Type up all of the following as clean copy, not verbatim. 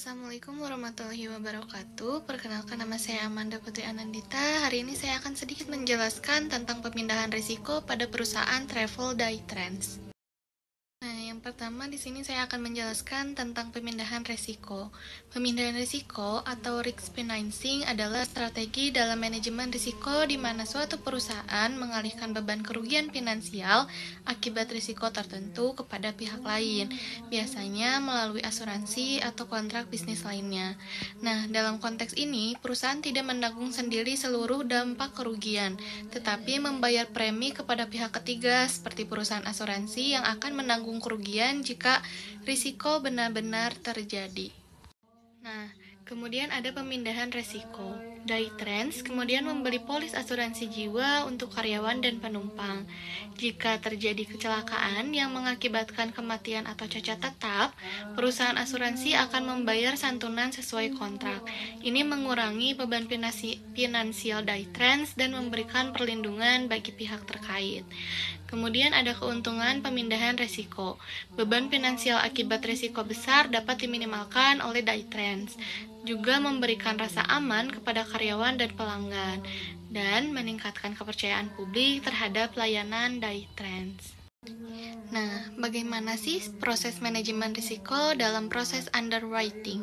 Assalamualaikum warahmatullahi wabarakatuh. Perkenalkan, nama saya Amanda Putri Anandita. Hari ini saya akan sedikit menjelaskan tentang pemindahan risiko pada perusahaan travel Daytrans. Nah, yang pertama di sini saya akan menjelaskan tentang pemindahan risiko. Pemindahan risiko atau risk financing adalah strategi dalam manajemen risiko di mana suatu perusahaan mengalihkan beban kerugian finansial akibat risiko tertentu kepada pihak lain, biasanya melalui asuransi atau kontrak bisnis lainnya. Nah, dalam konteks ini, perusahaan tidak menanggung sendiri seluruh dampak kerugian, tetapi membayar premi kepada pihak ketiga seperti perusahaan asuransi yang akan menanggung kerugian jika risiko benar-benar terjadi. Nah, kemudian ada pemindahan risiko. Daytrans kemudian membeli polis asuransi jiwa untuk karyawan dan penumpang. Jika terjadi kecelakaan yang mengakibatkan kematian atau cacat tetap, perusahaan asuransi akan membayar santunan sesuai kontrak. Ini mengurangi beban finansial Daytrans dan memberikan perlindungan bagi pihak terkait. Kemudian ada keuntungan pemindahan risiko. Beban finansial akibat risiko besar dapat diminimalkan oleh Daytrans, juga memberikan rasa aman kepada karyawan dan pelanggan, dan meningkatkan kepercayaan publik terhadap layanan Daytrans. Nah, bagaimana sih proses manajemen risiko dalam proses underwriting?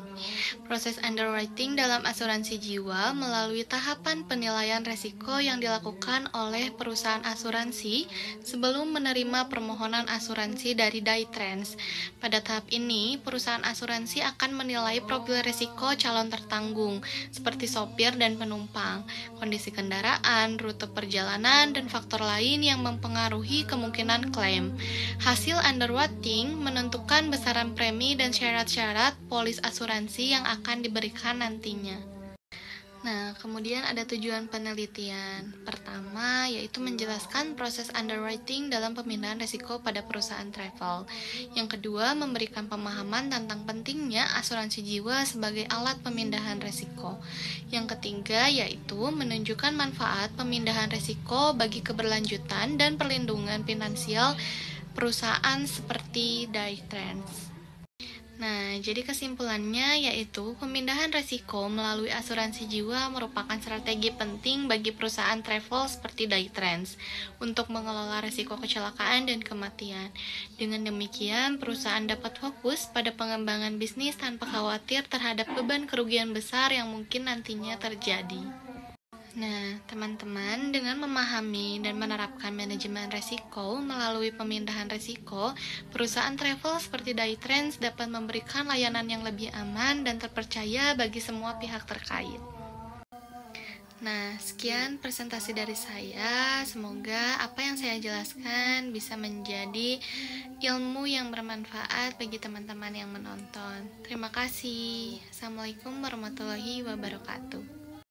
Proses underwriting dalam asuransi jiwa melalui tahapan penilaian risiko yang dilakukan oleh perusahaan asuransi sebelum menerima permohonan asuransi dari Daytrans. Pada tahap ini, perusahaan asuransi akan menilai profil risiko calon tertanggung, seperti sopir dan penumpang, kondisi kendaraan, rute perjalanan, dan faktor lain yang mempengaruhi kemungkinan klaim. Hasil underwriting menentukan besaran premi dan syarat-syarat polis asuransi yang akan diberikan nantinya. Nah, kemudian ada tujuan penelitian. Pertama, yaitu menjelaskan proses underwriting dalam pemindahan risiko pada perusahaan travel. Yang kedua, memberikan pemahaman tentang pentingnya asuransi jiwa sebagai alat pemindahan risiko. Yang ketiga, yaitu menunjukkan manfaat pemindahan risiko bagi keberlanjutan dan perlindungan finansial perusahaan seperti Daytrans. Nah, jadi kesimpulannya yaitu pemindahan risiko melalui asuransi jiwa merupakan strategi penting bagi perusahaan travel seperti Daytrans untuk mengelola risiko kecelakaan dan kematian. Dengan demikian, perusahaan dapat fokus pada pengembangan bisnis tanpa khawatir terhadap beban kerugian besar yang mungkin nantinya terjadi. Nah, teman-teman, dengan memahami dan menerapkan manajemen risiko melalui pemindahan risiko, perusahaan travel seperti Daytrans dapat memberikan layanan yang lebih aman dan terpercaya bagi semua pihak terkait. Nah, sekian presentasi dari saya. Semoga apa yang saya jelaskan bisa menjadi ilmu yang bermanfaat bagi teman-teman yang menonton. Terima kasih. Assalamualaikum warahmatullahi wabarakatuh.